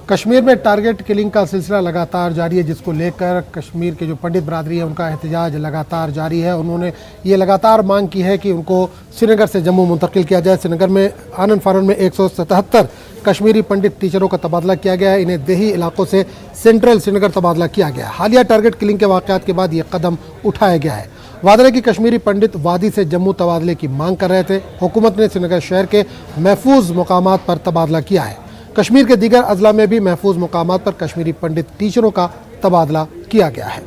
कश्मीर में target killing का सिलसिला लगातार जारी है, जिसको लेकर कश्मीर के जो पंडित बरादरी है उनका एहतजाज लगातार जारी है। उन्होंने ये लगातार मांग की है कि उनको श्रीनगर से जम्मू मुंतकिल किया जाए। श्रीनगर में आनंद फानन में 177 कश्मीरी पंडित टीचरों का तबादला किया गया है। इन्हें देही इलाकों से सेंट्रल श्रीनगर तबादला किया गया है। हालिया टारगेट किलिंग के वाक़यात के बाद ये कदम उठाया गया है। वादे है कि कश्मीरी पंडित वादी से जम्मू तबादले की मांग कर रहे थे। हुकूमत ने श्रीनगर शहर के महफूज मकामात पर तबादला किया है। कश्मीर के दीगर अजला में भी महफूज मकामात पर कश्मीरी पंडित टीचरों का तबादला किया गया है।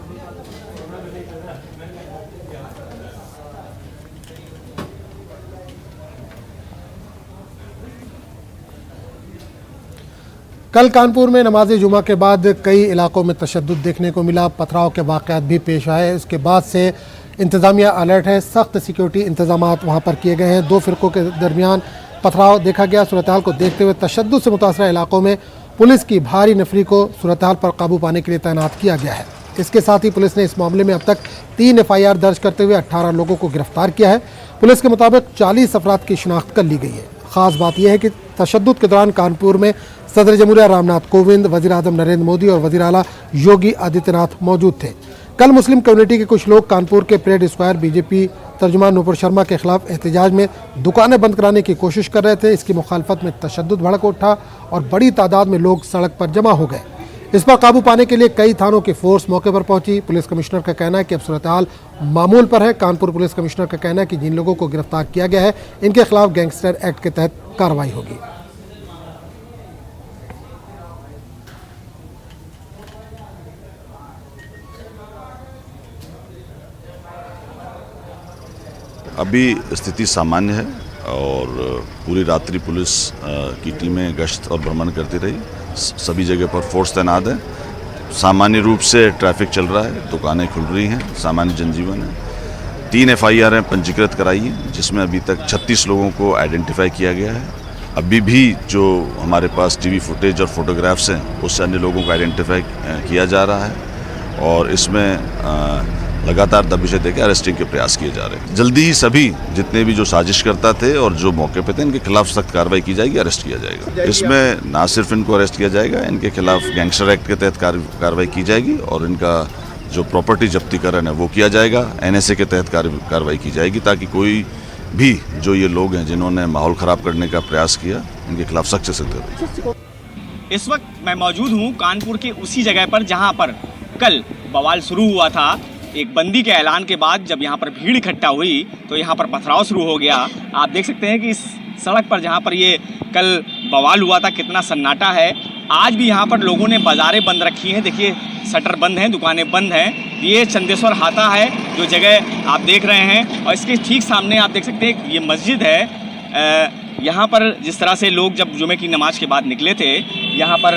कल कानपुर में नमाज जुमा के बाद कई इलाकों में तशद्दुद देखने को मिला। पथराव के वाक़यात भी पेश आए। इसके बाद से इंतज़ामिया अलर्ट है। सख्त सिक्योरिटी इंतजामात वहाँ पर किए गए हैं। दो फिरकों के दरमियान पथराव देखा गया। सूरत हाल को देखते हुए तशद्दुद से मुतासरा इलाकों में पुलिस की भारी नफरी को सूरत हाल पर काबू पाने के लिए तैनात किया गया है। इसके साथ ही पुलिस ने इस मामले में अब तक 3 FIR दर्ज करते हुए 18 लोगों को गिरफ्तार किया है। पुलिस के मुताबिक 40 अफराद की शिनाख्त कर ली गई है। खास बात यह है कि तशद्दुद के दौरान कानपुर में सदर जमहूरिया रामनाथ कोविंद, वज़ीर आज़म नरेंद्र मोदी और वज़ीर आला योगी आदित्यनाथ मौजूद थे। कल मुस्लिम कम्युनिटी के कुछ लोग कानपुर के परेड स्क्वायर बीजेपी तर्जुमान नूपुर शर्मा के खिलाफ एहतजाज में दुकानें बंद कराने की कोशिश कर रहे थे। इसकी मुखालफत में तशद्दुद भड़क उठा और बड़ी तादाद में लोग सड़क पर जमा हो गए। इस पर काबू पाने के लिए कई थानों की फोर्स मौके पर पहुंची। पुलिस कमिश्नर का कहना है कि अब सूरत हाल मामूल पर है। कानपुर पुलिस कमिश्नर का कहना है कि जिन लोगों को गिरफ्तार किया गया है इनके खिलाफ गैंगस्टर एक्ट के तहत कार्रवाई होगी। अभी स्थिति सामान्य है और पूरी रात्रि पुलिस की टीमें गश्त और भ्रमण करती रही। सभी जगह पर फोर्स तैनात है। सामान्य रूप से ट्रैफिक चल रहा है, दुकानें खुल रही हैं, सामान्य जनजीवन है। 3 FIR हैं पंजीकृत कराई हैं, जिसमें अभी तक 36 लोगों को आइडेंटिफाई किया गया है। अभी भी जो हमारे पास टीवी फुटेज और फोटोग्राफ्स हैं उससे अन्य लोगों को आइडेंटिफाई किया जा रहा है और इसमें लगातार दबिशें देकर अरेस्टिंग के प्रयास किए जा रहे हैं। जल्दी ही सभी जितने भी जो साजिश करता थे और जो मौके पे थे इनके खिलाफ सख्त कार्रवाई की जाएगी, अरेस्ट किया जाएगा। इसमें ना सिर्फ इनको अरेस्ट किया जाएगा, इनके खिलाफ गैंगस्टर एक्ट के तहत कार्रवाई की जाएगी और इनका जो प्रॉपर्टी जब्तीकरण है वो किया जाएगा। NSA के तहत कार्रवाई की जाएगी ताकि कोई भी जो ये लोग हैं जिन्होंने माहौल ख़राब करने का प्रयास किया इनके खिलाफ सख्त से सख्त कार्रवाई। इस वक्त मैं मौजूद हूँ कानपुर के उसी जगह पर जहाँ पर कल बवाल शुरू हुआ था। एक बंदी के ऐलान के बाद जब यहाँ पर भीड़ इकट्ठा हुई तो यहाँ पर पथराव शुरू हो गया। आप देख सकते हैं कि इस सड़क पर जहाँ पर ये कल बवाल हुआ था कितना सन्नाटा है। आज भी यहाँ पर लोगों ने बाज़ारें बंद रखी हैं। देखिए शटर बंद हैं, दुकानें बंद हैं। ये चंदेश्वर हाता है जो जगह आप देख रहे हैं और इसके ठीक सामने आप देख सकते हैं ये मस्जिद है। यहाँ पर जिस तरह से लोग जब जुमे की नमाज के बाद निकले थे यहाँ पर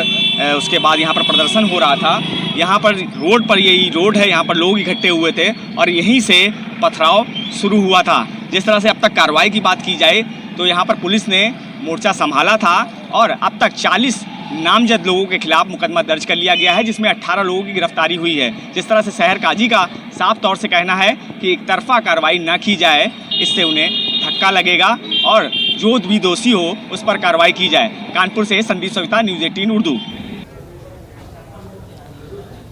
उसके बाद यहाँ पर प्रदर्शन हो रहा था। यहाँ पर रोड पर यही रोड है, यहाँ पर लोग इकट्ठे हुए थे और यहीं से पथराव शुरू हुआ था। जिस तरह से अब तक कार्रवाई की बात की जाए तो यहाँ पर पुलिस ने मोर्चा संभाला था और अब तक 40 नामजद लोगों के खिलाफ मुकदमा दर्ज कर लिया गया है, जिसमें 18 लोगों की गिरफ्तारी हुई है। जिस तरह से शहर काजी का साफ तौर से कहना है कि एक तरफा कार्रवाई न की जाए, इससे उन्हें धक्का लगेगा और जो भी दोषी हो उस पर कार्रवाई की जाए। कानपुर से संदीप सविता, न्यूज़ 18 उर्दू।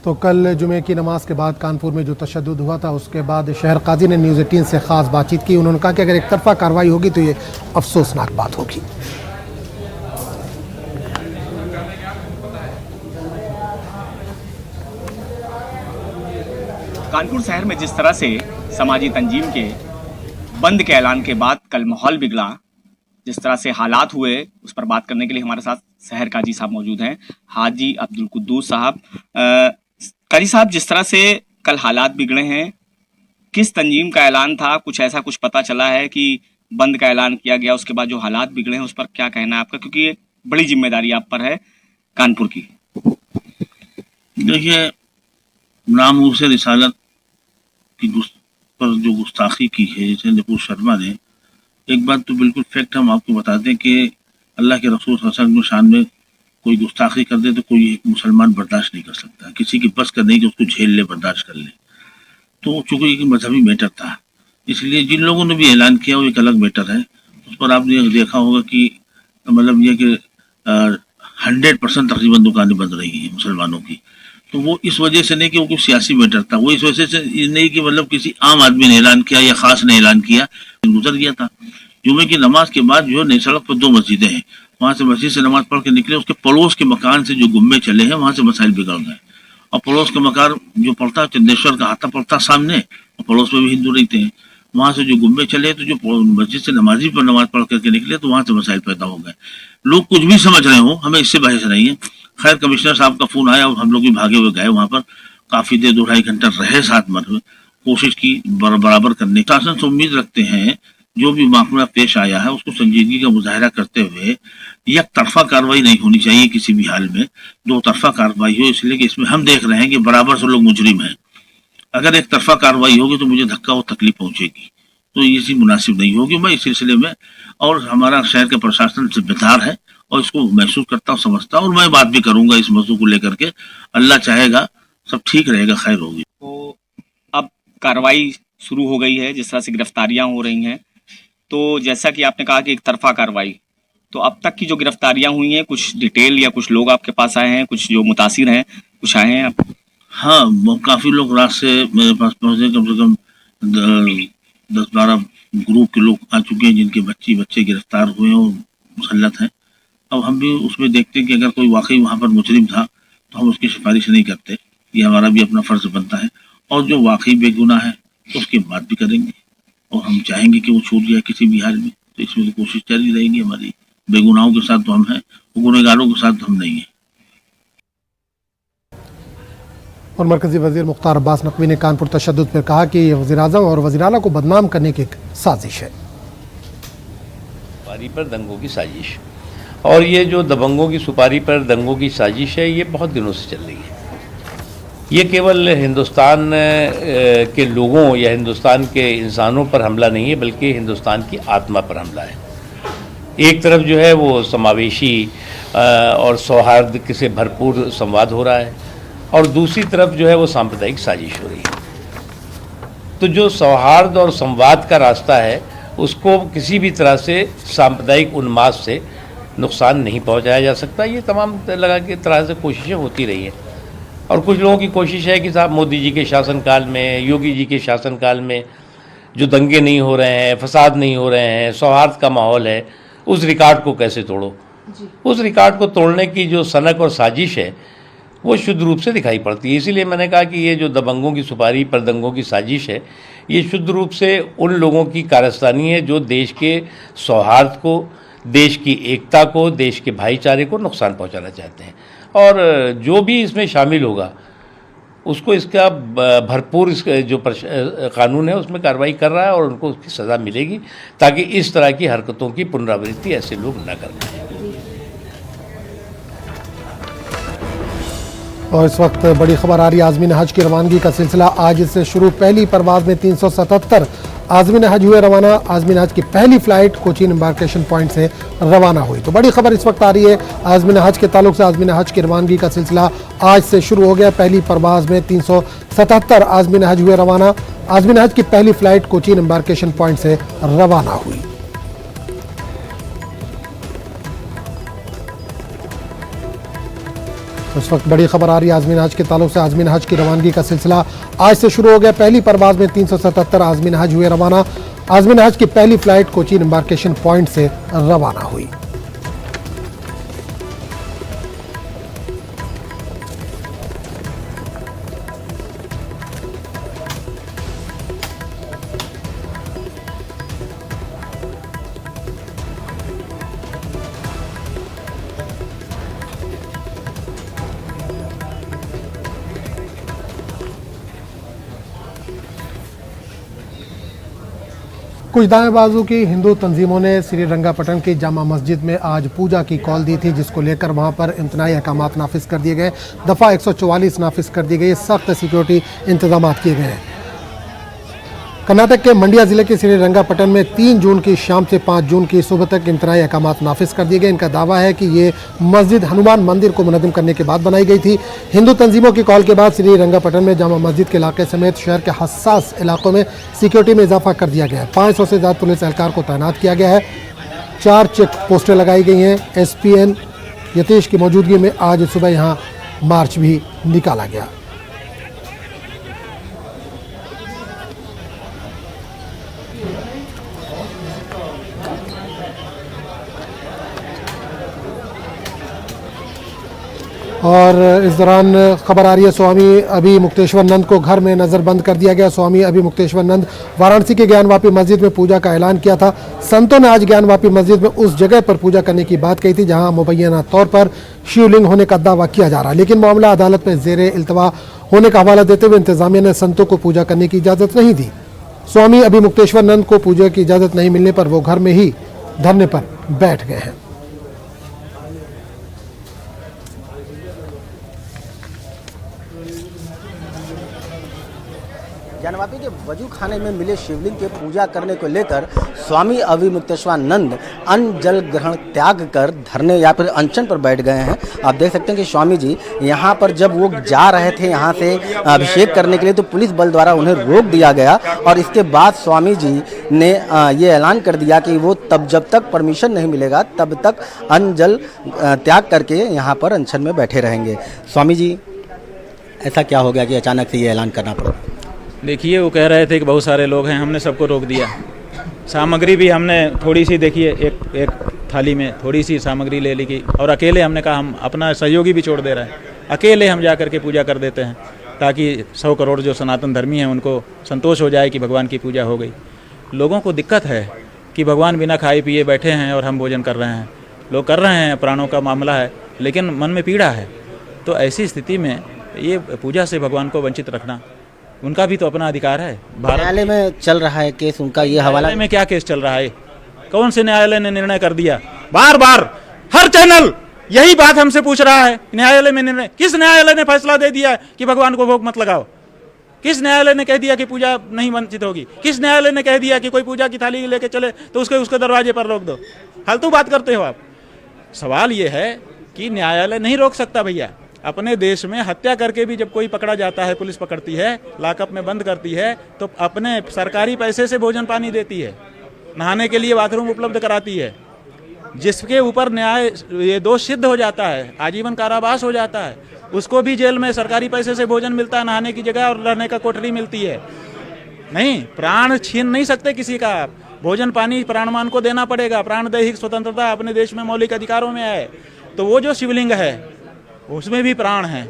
तो कल जुमे की नमाज के बाद कानपुर में जो तशद्दुद हुआ था उसके बाद शहर काजी ने न्यूज़ 18 से ख़ास बातचीत की। उन्होंने कहा कि अगर एक तरफा कार्रवाई होगी तो ये अफसोसनाक बात होगी। कानपुर शहर में जिस तरह से समाजी तंजीम के बंद के ऐलान के बाद कल माहौल बिगड़ा, जिस तरह से हालात हुए, उस पर बात करने के लिए हमारे साथ शहर काजी साहब मौजूद हैं, हाजी अब्दुल कुद्दूस साहब। काजी साहब, जिस तरह से कल हालात बिगड़े हैं, किस तंजीम का ऐलान था? कुछ ऐसा कुछ पता चला है कि बंद का ऐलान किया गया, उसके बाद जो हालात बिगड़े हैं उस पर क्या कहना है आपका? क्योंकि ये बड़ी जिम्मेदारी आप पर है कानपुर की। देखिए, नामूस रिसालत की पर जो गुस्ताखी की है जैसे नूपुर शर्मा ने, एक बात तो बिल्कुल फैक्ट हम आपको बता दें कि अल्लाह के रसूल सल्लल्लाहु अलैहि वसल्लम की शान में कोई गुस्ताखी कर दे तो कोई मुसलमान बर्दाश्त नहीं कर सकता। किसी की बस का नहीं कि उसको झेल ले, बर्दाश्त कर ले। तो चूंकि एक मजहबी मैटर था, इसलिए जिन लोगों ने भी ऐलान किया वो एक अलग मैटर है। उस पर आपने देखा होगा कि मतलब यह कि 100% तकरीबन दुकानें बंद रही हैं मुसलमानों की। तो वो इस वजह से नहीं कि वो कोई सियासी मैटर था, वो इस वजह से नहीं कि मतलब किसी आम आदमी ने ऐलान किया या खास ने ऐलान किया, गुजर गया था। जुमे की नमाज के बाद जो है नई सड़क पर 2 मस्जिदें हैं, वहां से मस्जिद से नमाज पढ़ के निकले, उसके पड़ोस के मकान से जो गुम्बे चले हैं वहां से मसाइल बिगड़ गए। और पड़ोस के मकान जो पड़ता है चंदेश्वर का हाथा पड़ता सामने, और पड़ोस में भी हिंदू रहते हैं, वहां से जो गुम्बे चले तो जो मस्जिद से नमाजी पर नमाज पढ़ करके निकले तो वहां से मसाइल पैदा हो गए। लोग कुछ भी समझ रहे हो, हमें इससे बहस नहीं है। खैर कमिश्नर साहब का फोन आया और हम लोग भी भागे हुए गए वहां पर, काफी देर 2-2.5 घंटा रहे साथ में, कोशिश की बराबर करने की। शासन से उम्मीद रखते हैं जो भी मामला पेश आया है उसको संजीदगी का मुजाहरा करते हुए एक तरफा कार्रवाई नहीं होनी चाहिए किसी भी हाल में, 2 तरफा कार्रवाई हो, इसलिए कि इसमें हम देख रहे हैं कि बराबर से लोग मुजरिम हैं। अगर एक तरफा कार्रवाई होगी तो मुझे धक्का और तकलीफ पहुंचेगी, तो ये चीज मुनासिब नहीं होगी। मैं इस सिलसिले में, और हमारा शहर का प्रशासन जिम्मेदार है और इसको महसूस करता हूँ, समझता हूँ, और मैं बात भी करूंगा इस मौजू को लेकर के। अल्लाह चाहेगा सब ठीक रहेगा, खैर होगी। तो अब कार्रवाई शुरू हो गई है, जिस तरह से गिरफ्तारियां हो रही हैं, तो जैसा कि आपने कहा कि एक तरफा कार्रवाई, तो अब तक की जो गिरफ्तारियां हुई हैं, कुछ डिटेल या कुछ लोग आपके पास आए हैं, कुछ जो मुतासिर हैं, कुछ आए हैं आप? हाँ, काफी लोग रात से मेरे पास पहुंचे, कम से कम 10-12 ग्रुप के लोग आ चुके हैं जिनके बच्चे गिरफ्तार हुए हैं और मुसल्लत हैं। अब हम भी उसमें देखते हैं कि अगर कोई वाकई वहाँ पर मुजरिम था तो हम उसकी सिफारिश नहीं करते, ये हमारा भी अपना फर्ज बनता है, और जो वाकई बेगुनाह है तो उसकी बात भी करेंगे, और हम चाहेंगे कि वो छूट जाए किसी भी हाल में। तो इसमें तो कोशिश जारी रहेगी हमारी। बेगुनाहों के साथ तो हम हैं, गुनहगारों के साथ तो हम नहीं हैं। और मरकजी वजीर मुख्तार अब्बास नकवी ने कानपुर तशद्दुद पर कहा कि ये वज़ीर-ए-आज़म और वज़ीर-ए-आला को बदनाम करने की एक साजिश है। सुपारी पर दंगों की साजिश, और ये जो दबंगों की सुपारी पर दंगों की साजिश है, ये बहुत दिनों से चल रही है। ये केवल हिंदुस्तान के लोगों या हिंदुस्तान के इंसानों पर हमला नहीं है, बल्कि हिंदुस्तान की आत्मा पर हमला है। एक तरफ जो है वो समावेशी और सौहार्द से भरपूर संवाद हो रहा है, और दूसरी तरफ जो है वो सांप्रदायिक साजिश हो रही है। तो जो सौहार्द और संवाद का रास्ता है उसको किसी भी तरह से सांप्रदायिक उन्माद से नुकसान नहीं पहुंचाया जा सकता। ये तमाम लगा के तरह से कोशिशें होती रही हैं, और कुछ लोगों की कोशिश है कि साहब मोदी जी के शासनकाल में, योगी जी के शासनकाल में जो दंगे नहीं हो रहे हैं, फसाद नहीं हो रहे हैं, सौहार्द का माहौल है, उस रिकॉर्ड को कैसे तोड़ो। उस रिकॉर्ड को तोड़ने की जो सनक और साजिश है वो शुद्ध रूप से दिखाई पड़ती है। इसीलिए मैंने कहा कि ये जो दबंगों की सुपारी पर दंगों की साजिश है, ये शुद्ध रूप से उन लोगों की कारस्तानी है जो देश के सौहार्द को, देश की एकता को, देश के भाईचारे को नुकसान पहुंचाना चाहते हैं। और जो भी इसमें शामिल होगा उसको इसका भरपूर जो कानून है उसमें कार्रवाई कर रहा है, और उनको उसकी सज़ा मिलेगी, ताकि इस तरह की हरकतों की पुनरावृत्ति ऐसे लोग न कर पाएँ। और इस वक्त बड़ी खबर आ रही है, आज़मीन हज की रवानगी का सिलसिला आज से शुरू। पहली परवाज़ में 377 आज़मीन हज हुए रवाना। आज़मीन हज की पहली फ़्लाइट कोचीन एम्बार्केशन पॉइंट से रवाना हुई। तो बड़ी खबर इस वक्त आ रही है आज़मीन हज के ताल्लुक से। आज़मीन हज की रवानगी का सिलसिला आज से शुरू हो गया। पहली परवाज़ में 377 आज़मीन हज हुए रवाना। आज़मीन हज की पहली फ़्लाइट कोचीन एम्बार्केशन पॉइंट से रवाना हुई। उस वक्त बड़ी खबर आ रही है आज़मीन हज के ताल्लुक से। आज़मीन हज की रवानगी का सिलसिला आज से शुरू हो गया। पहली परवाज़ में 377 आज़मीन हज हुए रवाना। आज़मीन हज की पहली फ़्लाइट कोचीन एम्बार्केशन पॉइंट से रवाना हुई। कुछ दाएं बाजू की हिंदू तंजीमों ने श्रीरंगापटन की जामा मस्जिद में आज पूजा की कॉल दी थी, जिसको लेकर वहां पर इम्तनाई अहकामात नाफिज कर दिए गए। दफ़ा 144 नाफिज कर दी गई। सख्त सिक्योरिटी इंतजाम किए गए हैं। कर्नाटक के मंडिया जिले के श्रीरंगापटन में 3 जून की शाम से 5 जून की सुबह तक इम्तनाई अहकामात नाफिज कर दिए गए। इनका दावा है कि ये मस्जिद हनुमान मंदिर को मुनज़्ज़म करने के बाद बनाई गई थी। हिंदू तंजीमों की कॉल के बाद श्रीरंगापटन में जामा मस्जिद के इलाके समेत शहर के हसास इलाकों में सिक्योरिटी में इजाफा कर दिया गया है। 500 से ज़्यादा पुलिस एहलकार को तैनात किया गया है। 4 चेक पोस्टें लगाई गई हैं। SPN यतीश की मौजूदगी में आज सुबह यहाँ मार्च भी निकाला गया। और इस दौरान खबर आ रही है स्वामी अभी मुक्तेश्वर नंद को घर में नज़रबंद कर दिया गया। स्वामी अभी मुक्तेश्वर नंद वाराणसी के ज्ञानवापी मस्जिद में पूजा का ऐलान किया था। संतों ने आज ज्ञानवापी मस्जिद में उस जगह पर पूजा करने की बात कही थी जहां मुबैना तौर पर शिवलिंग होने का दावा किया जा रहा है, लेकिन मामला अदालत में जेर इल्तवा होने का हवाला देते हुए इंतजामिया ने संतों को पूजा करने की इजाज़त नहीं दी। स्वामी अभी मुक्तेश्वर नंद को पूजा की इजाज़त नहीं मिलने पर वो घर में ही धरने पर बैठ गए हैं। ज्ञानवापी के वजू खाने में मिले शिवलिंग के पूजा करने को लेकर स्वामी अभी मुक्तेश्वरानंद अन्न जल ग्रहण त्याग कर धरने या फिर अनशन पर बैठ गए हैं। आप देख सकते हैं कि स्वामी जी यहाँ पर जब वो जा रहे थे यहाँ से अभिषेक करने के लिए तो पुलिस बल द्वारा उन्हें रोक दिया गया और इसके बाद स्वामी जी ने ये ऐलान कर दिया कि वो तब जब तक परमिशन नहीं मिलेगा तब तक अन्न जल त्याग करके यहाँ पर अनशन में बैठे रहेंगे। स्वामी जी, ऐसा क्या हो गया कि अचानक से ये ऐलान करना पड़ा? देखिए, वो कह रहे थे कि बहुत सारे लोग हैं, हमने सबको रोक दिया। सामग्री भी हमने थोड़ी सी, देखिए एक थाली में थोड़ी सी सामग्री ले ली की और अकेले हमने कहा हम अपना सहयोगी भी छोड़ दे रहे हैं, अकेले हम जा कर के पूजा कर देते हैं ताकि 100 करोड़ जो सनातन धर्मी हैं उनको संतोष हो जाए कि भगवान की पूजा हो गई। लोगों को दिक्कत है कि भगवान बिना खाए पिए बैठे हैं और हम भोजन कर रहे हैं। लोग कर रहे हैं, प्राणों का मामला है, लेकिन मन में पीड़ा है। तो ऐसी स्थिति में ये पूजा से भगवान को वंचित रखना उनका भी तो अपना अधिकार है। न्यायालय में चल रहा है केस, उनका ये हवाला में क्या केस चल रहा है? कौन से न्यायालय ने निर्णय कर दिया? बार बार हर चैनल यही बात हमसे पूछ रहा है, न्यायालय में निर्णय। किस न्यायालय ने फैसला दे दिया कि भगवान को भोग मत लगाओ? किस न्यायालय ने कह दिया कि पूजा नहीं वंचित होगी? किस न्यायालय ने कह दिया कि कोई पूजा की थाली लेके चले तो उसके दरवाजे पर रोक दो? फालतू बात करते हो आप। सवाल ये है कि न्यायालय नहीं रोक सकता भैया। अपने देश में हत्या करके भी जब कोई पकड़ा जाता है, पुलिस पकड़ती है, लॉकअप में बंद करती है, तो अपने सरकारी पैसे से भोजन पानी देती है, नहाने के लिए बाथरूम उपलब्ध कराती है। जिसके ऊपर न्याय ये दोष सिद्ध हो जाता है, आजीवन कारावास हो जाता है, उसको भी जेल में सरकारी पैसे से भोजन मिलता है, नहाने की जगह और रहने का कोठरी मिलती है। नहीं, प्राण छीन नहीं सकते किसी का। भोजन पानी प्राणमान को देना पड़ेगा। प्राणदैहिक स्वतंत्रता अपने देश में मौलिक अधिकारों में है। तो वो जो शिवलिंग है उसमें भी प्राण है,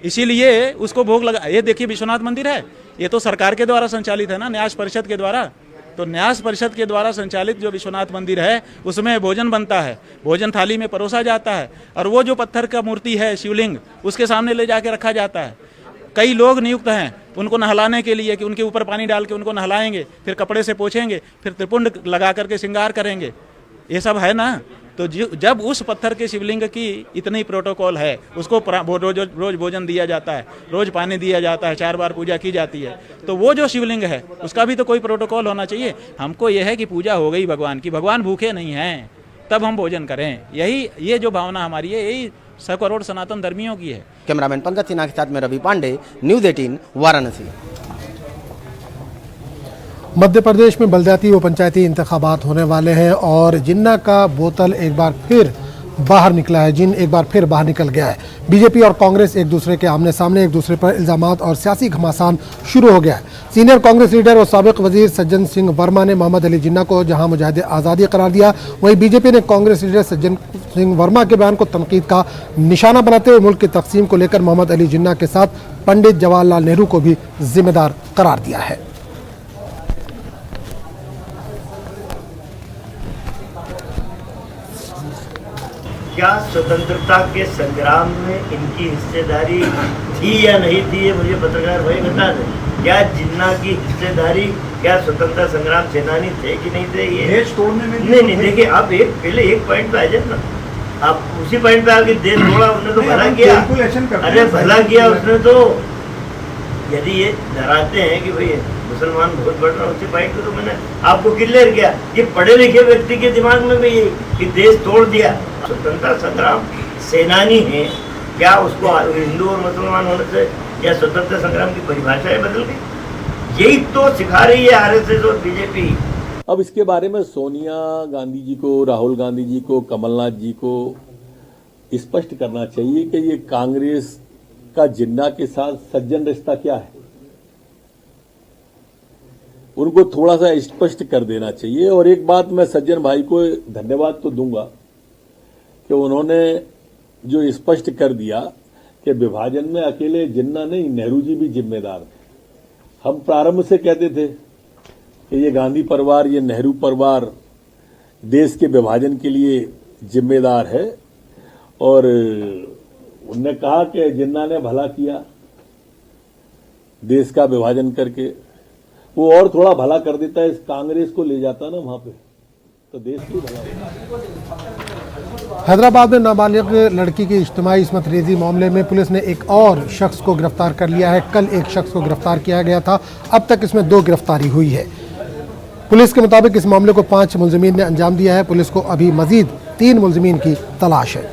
इसीलिए उसको भोग लगा। ये देखिए विश्वनाथ मंदिर है, ये तो सरकार के द्वारा संचालित है ना, न्यास परिषद के द्वारा। तो न्यास परिषद के द्वारा संचालित जो विश्वनाथ मंदिर है उसमें भोजन बनता है, भोजन थाली में परोसा जाता है, और वो जो पत्थर का मूर्ति है शिवलिंग उसके सामने ले जाके रखा जाता है। कई लोग नियुक्त हैं उनको नहलाने के लिए कि उनके ऊपर पानी डाल के उनको नहलाएंगे, फिर कपड़े से पोछेंगे, फिर त्रिपुंड लगा करके श्रृंगार करेंगे। ये सब है ना। तो जब उस पत्थर के शिवलिंग की इतनी प्रोटोकॉल है, उसको रोज भोजन दिया जाता है, रोज पानी दिया जाता है, 4 बार पूजा की जाती है, तो वो जो शिवलिंग है उसका भी तो कोई प्रोटोकॉल होना चाहिए। हमको यह है कि पूजा हो गई भगवान की, भगवान भूखे नहीं हैं, तब हम भोजन करें। यही ये जो भावना हमारी है, यही 100 करोड़ सनातन धर्मियों की है। कैमरामैन पंकज सिन्हा के साथ में रवि पांडे, न्यूज़ 18 वाराणसी। मध्य प्रदेश में बलदियाती व पंचायती इंतखाबात होने वाले हैं और जिन्ना का बोतल एक बार फिर बाहर निकला है, जिन एक बार फिर बाहर निकल गया है। बीजेपी और कांग्रेस एक दूसरे के आमने सामने, एक दूसरे पर इल्जामात और सियासी घमासान शुरू हो गया है। सीनियर कांग्रेस लीडर और साबिक वजीर सज्जन सिंह वर्मा ने मोहम्मद अली जिन्ना को जहां मुजाहिद आज़ादी करार दिया, वहीं बीजेपी ने कांग्रेस लीडर सज्जन सिंह वर्मा के बयान को तनकीद का निशाना बनाते हुए मुल्क की तकसीम को लेकर मोहम्मद अली जिन्ना के साथ पंडित जवाहरलाल नेहरू को भी जिम्मेदार करार दिया है। क्या स्वतंत्रता के संग्राम में इनकी हिस्सेदारी थी या नहीं थी, ये मुझे पत्रकार भाई बता दें। क्या जिन्ना की हिस्सेदारी, क्या स्वतंत्रता संग्राम सेनानी थे कि नहीं थे? ये देश तोड़ने में नहीं देखिए, आप पहले एक पॉइंट पे आ जाए ना, आप उसी पॉइंट पे आके देश तोड़ा, उन्होंने तो भला किया। अरे भला किया उसने तो। यदि ये डराते हैं कि भाई मुसलमान बहुत बढ़ रहा है, उसी पॉइंट पे तो मैंने आपको क्लियर किया। ये पढ़े लिखे व्यक्ति के दिमाग में भी ये कि देश तोड़ दिया। स्वतंत्रता संग्राम सेनानी है, क्या उसको हिंदू और मुसलमान होने से या स्वतंत्रता संग्राम की परिभाषाएं बदल गई? यही तो सिखा रही है आरएसएस और बीजेपी। अब इसके बारे में सोनिया गांधी जी को, राहुल गांधी जी को, कमलनाथ जी को स्पष्ट करना चाहिए कि ये कांग्रेस का जिन्ना के साथ सज्जन रिश्ता क्या है। उनको थोड़ा सा स्पष्ट कर देना चाहिए। और एक बात मैं सज्जन भाई को धन्यवाद तो दूंगा कि उन्होंने जो स्पष्ट कर दिया कि विभाजन में अकेले जिन्ना नहीं, नेहरू जी भी जिम्मेदार थे। हम प्रारंभ से कहते थे कि ये गांधी परिवार, ये नेहरू परिवार देश के विभाजन के लिए जिम्मेदार है। और उनने कहा कि जिन्ना ने भला किया देश का विभाजन करके, वो और थोड़ा भला कर देता है, इस कांग्रेस को ले जाता ना वहां पे, तो देश भी भला होता। हैदराबाद में नाबालिग लड़की की इज्तिमाई इस्मत रेजी मामले में पुलिस ने एक और शख्स को गिरफ्तार कर लिया है। कल एक शख्स को गिरफ्तार किया गया था, अब तक इसमें 2 गिरफ्तारी हुई है। पुलिस के मुताबिक इस मामले को 5 मुलजिमीन ने अंजाम दिया है। पुलिस को अभी मजीद 3 मुलजिमीन की तलाश है।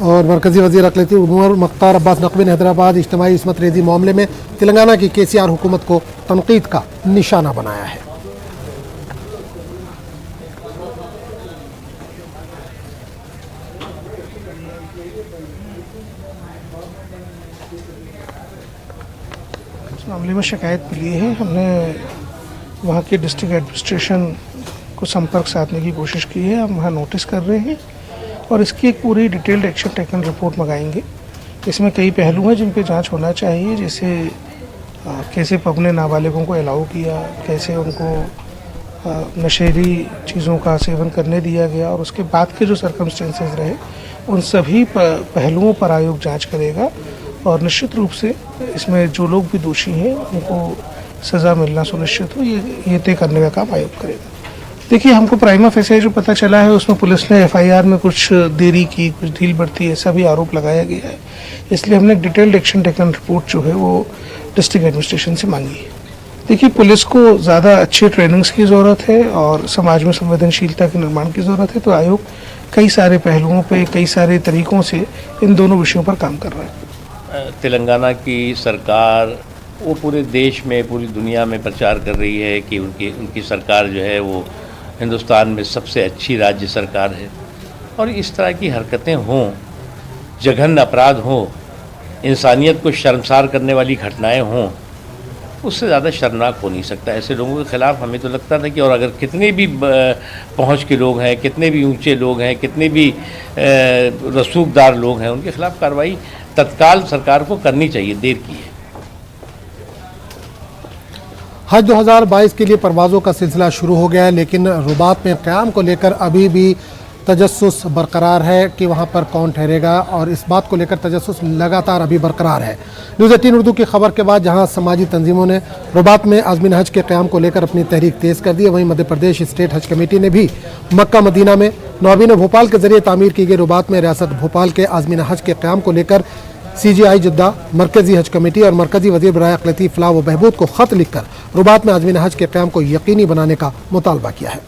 और मरकजी वजीर अक़लियती उमूर मुख्तार अब्बास नकवी ने हैदराबाद इज्तिमाई इस्मत रेजी मामले में तेलंगाना की KCR हुकूमत को तनकीद का निशाना बनाया है। इस मामले में शिकायत मिली है। हमने वहाँ के डिस्ट्रिक्ट एडमिनिस्ट्रेशन को संपर्क साधने की कोशिश की है। हम वहाँ नोटिस कर रहे हैं और इसकी एक पूरी डिटेल्ड एक्शन टेकन रिपोर्ट मंगाएंगे। इसमें कई पहलू हैं जिन पे जांच होना चाहिए, जैसे कैसे पब ने नाबालिगों को अलाउ किया, कैसे उनको नशेली चीज़ों का सेवन करने दिया गया और उसके बाद के जो सर्कमस्टेंसेस रहे, उन सभी पहलुओं पर आयोग जांच करेगा और निश्चित रूप से इसमें जो लोग भी दोषी हैं उनको सज़ा मिलना सुनिश्चित हो, ये तय करने का काम आयोग करेगा। देखिए, हमको प्राइमा फेसिया जो पता चला है उसमें पुलिस ने FIR में कुछ देरी की, कुछ ढील बढ़ती, ऐसा भी आरोप लगाया गया है। इसलिए हमने डिटेल्ड एक्शन टेकन रिपोर्ट जो है वो डिस्ट्रिक्ट एडमिनिस्ट्रेशन से मांगी है। देखिए, पुलिस को ज़्यादा अच्छी ट्रेनिंग्स की ज़रूरत है और समाज में संवेदनशीलता के निर्माण की ज़रूरत है, तो आयोग कई सारे पहलुओं पे, कई सारे तरीक़ों से इन दोनों विषयों पर काम कर रहा है। तेलंगाना की सरकार वो पूरे देश में, पूरी दुनिया में प्रचार कर रही है कि उनकी सरकार जो है वो हिंदुस्तान में सबसे अच्छी राज्य सरकार है। और इस तरह की हरकतें हों, जघन्य अपराध हों, इंसानियत को शर्मसार करने वाली घटनाएं हों, उससे ज़्यादा शर्मनाक हो नहीं सकता। ऐसे लोगों के ख़िलाफ़ हमें तो लगता था कि और अगर कितने भी पहुंच के लोग हैं, कितने भी ऊंचे लोग हैं, कितने भी रसूखदार लोग हैं, उनके ख़िलाफ़ कार्रवाई तत्काल सरकार को करनी चाहिए, देर की है। हज 2022 के लिए परवाज़ों का सिलसिला शुरू हो गया है, लेकिन रुबात में क़याम को लेकर अभी भी तजस्सुस बरकरार है कि वहाँ पर कौन ठहरेगा, और इस बात को लेकर तजस्सुस लगातार अभी बरकरार है। न्यूज़ 18 उर्दू की खबर के बाद जहाँ समाजी तंजीमों ने रुबात में आज़मीन हज के क़याम को लेकर अपनी तहरीक तेज़ कर दी है, वहीं मध्य प्रदेश स्टेट हज कमेटी ने भी मक्का मदीना में नौबीन भोपाल के ज़रिए तामीर की गई रुबात में रियासत भोपाल के आज़मीन हज के क़याम को लेकर CGI जिद्दा, मरकज़ी हज कमेटी और मरकज़ी वज़ीर बराए अक़लियती फ़लाह व बहबूद को ख़त लिखकर रुबात में आज़मीन हज के क़याम को यकीनी बनाने का मुतालबा किया है।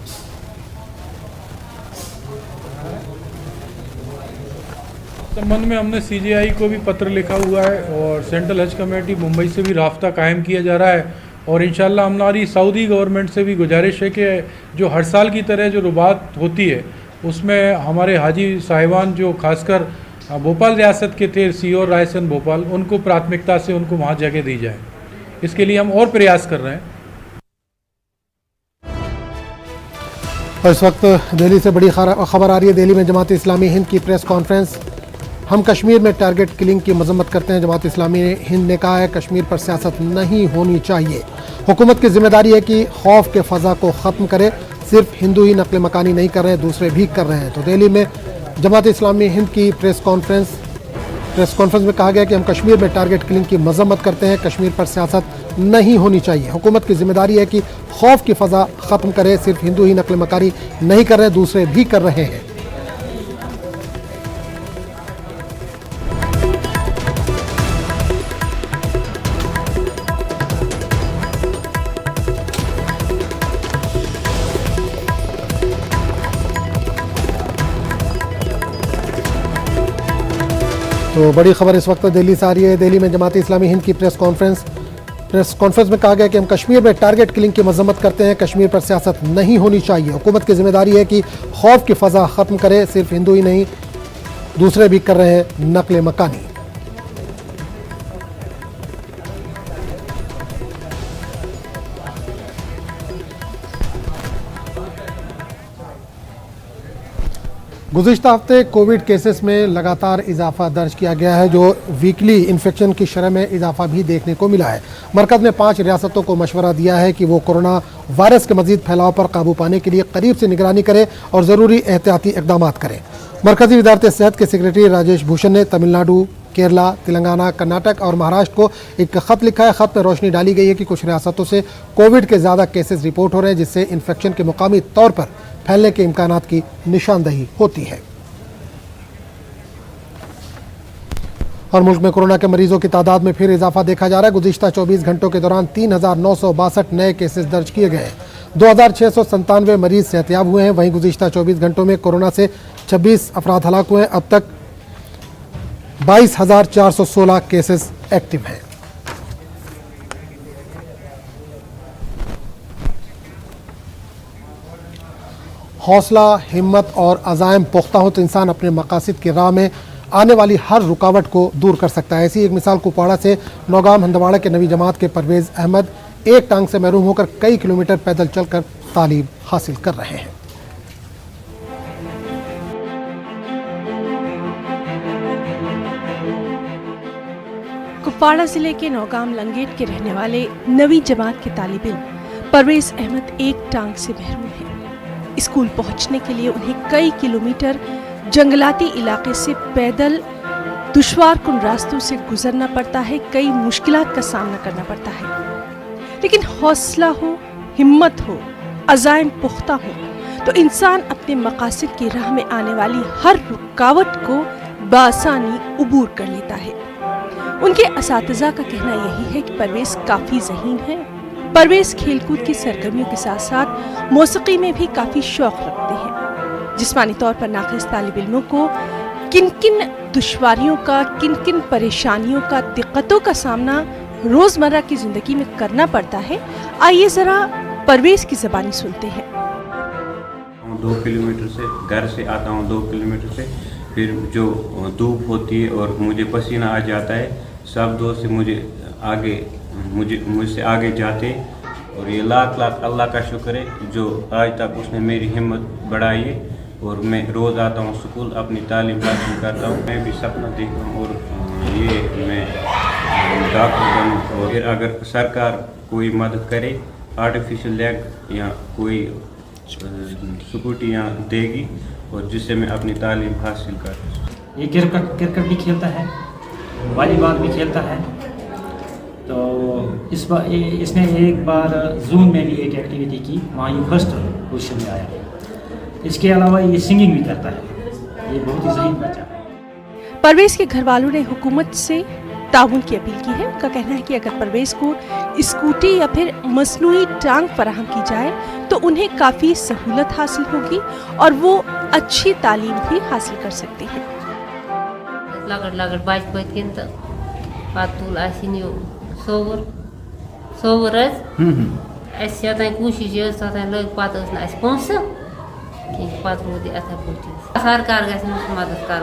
संबंध में हमने CGI को भी पत्र लिखा हुआ है और सेंट्रल हज कमेटी मुंबई से भी राब्ता कायम किया जा रहा है, और इंशाल्लाह हमारी सऊदी गवर्नमेंट से भी गुजारिश है कि जो हर साल की तरह जो रुबात होती है उसमें हमारे हाजी साहिबान जो खासकर भोपाल रियासत के थे, CO रायसन भोपाल, उनको प्राथमिकता से उनको वहाँ जगह दी जाए। इसके लिए हम और प्रयास कर रहे हैं। और इस वक्त दिल्ली से बड़ी खबर आ रही है। दिल्ली में जमात इस्लामी हिंद की प्रेस कॉन्फ्रेंस। हम कश्मीर में टारगेट किलिंग की मजम्मत करते हैं। जमात इस्लामी हिंद ने कहा है कश्मीर पर सियासत नहीं होनी चाहिए। हुकूमत की जिम्मेदारी है कि खौफ के फ़ज़ा को ख़त्म करे। सिर्फ हिंदू ही नकल मकानी नहीं कर रहे हैं, दूसरे भी कर रहे हैं। तो दिल्ली में जमात इस्लामी हिंद की प्रेस कॉन्फ्रेंस में कहा गया कि हम कश्मीर में टारगेट किलिंग की मजम्मत करते हैं। कश्मीर पर सियासत नहीं होनी चाहिए। हुकूमत की जिम्मेदारी है कि खौफ की फ़ज़ा ख़त्म करे। सिर्फ हिंदू ही नकल मकानी नहीं कर रहे, दूसरे भी कर रहे हैं। तो बड़ी खबर इस वक्त दिल्ली से आ रही है। दिल्ली में जमात इस्लामी हिंद की प्रेस कॉन्फ्रेंस प्रेस कॉन्फ्रेंस में कहा गया कि हम कश्मीर में टारगेट किलिंग की मजम्मत करते हैं। कश्मीर पर सियासत नहीं होनी चाहिए। हुकूमत की जिम्मेदारी है कि खौफ की फजा खत्म करे। सिर्फ हिंदू ही नहीं, दूसरे भी कर रहे हैं नकल मकानी। गुज़िश्ता हफ्ते कोविड केसेस में लगातार इजाफा दर्ज किया गया है, जो वीकली इन्फेक्शन की शरह में इजाफा भी देखने को मिला है। मरकज़ ने 5 रियासतों को मशवरा दिया है कि वो कोरोना वायरस के मजीद फैलाव पर काबू पाने के लिए करीब से निगरानी करे और ज़रूरी एहतियाती इक़दाम करें। मरकज़ी वज़ारत सेहत के सेक्रेटरी राजेश भूषण ने तमिलनाडु, केरला, तेलंगाना, कर्नाटक और महाराष्ट्र को एक ख़त लिखा है। ख़त में रोशनी डाली गई है कि कुछ रियासतों से कोविड के ज़्यादा केसेस रिपोर्ट हो रहे हैं, जिससे इन्फेक्शन के मुकामी तौर पर फैलने के इम्कानात की निशानदही होती है। और मुल्क में कोरोना के मरीजों की तादाद में फिर इजाफा देखा जा रहा है। गुज़िश्ता 24 घंटों के दौरान 3,962 नए केसेस दर्ज किए गए हैं। 2,697 मरीज सेहतयाब हुए हैं। वहीं गुज़िश्ता 24 घंटों में कोरोना से 26 अफराद हलाक हुए हैं। अब तक 22,416 केसेस एक्टिव हैं। हौसला, हिम्मत और अज़ाइम पुख्ता हो तो इंसान अपने मकासद की राह में आने वाली हर रुकावट को दूर कर सकता है। ऐसी एक मिसाल कुपवाड़ा से नौगाम हंदवाड़ा के नवी जमात के परवेज़ अहमद एक टांग से महरूम होकर कई किलोमीटर पैदल चलकर तालीम हासिल कर रहे हैं। कुपवाड़ा जिले के नौगाम लंगेट के रहने वाले नवी जमात के तालिब इल्म परवेज़ अहमद एक टांग से महरूम है। स्कूल पहुंचने के लिए उन्हें कई किलोमीटर जंगलाती इलाके से पैदल दुश्वारकुन रास्तों से गुजरना पड़ता है। कई मुश्किलात का सामना करना पड़ता है, लेकिन हौसला हो, हिम्मत हो, अज़ाइम पुख्ता हो तो इंसान अपने मकासद की राह में आने वाली हर रुकावट को बासानी उबूर कर लेता है। उनके असातिज़ा का कहना यही है कि परवेज़ काफ़ी ज़हीन है। परवेज़ खेलकूद की सरगर्मियों के साथ साथ मौसीकी में भी काफ़ी शौक़ रखते हैं। जिस्मानी तौर पर नाक़िस तालिब इल्मों को किन किन दुश्वारियों का, किन किन परेशानियों का, दिक्कतों का सामना रोज़मर्रा की ज़िंदगी में करना पड़ता है, आइए ज़रा परवेज़ की ज़बानी सुनते हैं। 2 किलोमीटर से घर से आता हूँ, 2 किलोमीटर से फिर जो धूप होती है और मुझे पसीना आ जाता है, सब दोस्त मुझसे आगे जाते और ये लाख लाख अल्लाह का शुक्र है जो आज तक उसने मेरी हिम्मत बढ़ाई है और मैं रोज़ आता हूँ स्कूल, अपनी तालीम हासिल करता हूँ। मैं भी सपना देखता हूँ और ये मैं डॉक्टर बनूँ और फिर अगर सरकार कोई मदद करे, आर्टिफिशियल लेग या कोई स्कूटी यहाँ देगी और जिससे मैं अपनी तालीम हासिल कर। ये क्रिकेट भी खेलता है, वॉलीबॉल भी खेलता है। तो इसने एक बार जून में भी एक एक्टिविटी की, वहाँ ये फर्स्ट पोजीशन में आया। इसके अलावा ये सिंगिंग भी करता है। ये बहुत ही ज़हीन बच्चा है। परवेज़ के घर वालों ने हुकूमत से ताउन की अपील की है। उनका कहना है कि अगर परवेज़ को स्कूटी या फिर मसनूई टांग फराहम की जाए तो उन्हें काफ़ी सहूलत हासिल होगी और वो अच्छी तालीम भी हासिल कर सकते हैं। सरकार मदद कर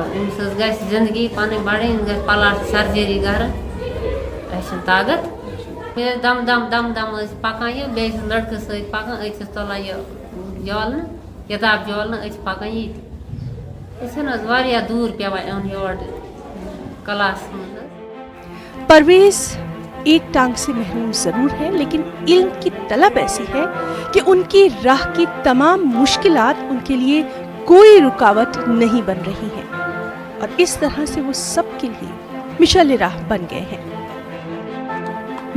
जिंदगी बढ़ पलाट सर्जरी कर ताकत दम दम दम दम पकान बे लड़के सत पकान तुलान जलन किताब जलन पकान ये दूर पेवान योर क्लास। परवेज़ एक टांग से महरूम जरूर है, लेकिन इल्म की तलब ऐसी है कि उनकी राह की तमाम मुश्किलात उनके लिए कोई रुकावट नहीं बन रही है और इस तरह से वो सबके लिए मिसाल राह बन गए हैं।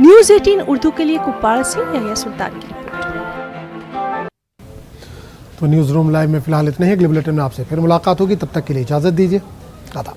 न्यूज़ 18 उर्दू के लिए कुपवाड़ा से यहिया सुल्तान की रिपोर्ट। तो न्यूज़ रूम लाइव में फिलहाल इतने ही। अगले बुलेटिन में आपसे फिर मुलाकात होगी, तब तक के लिए इजाज़त दीजिए। आदाब।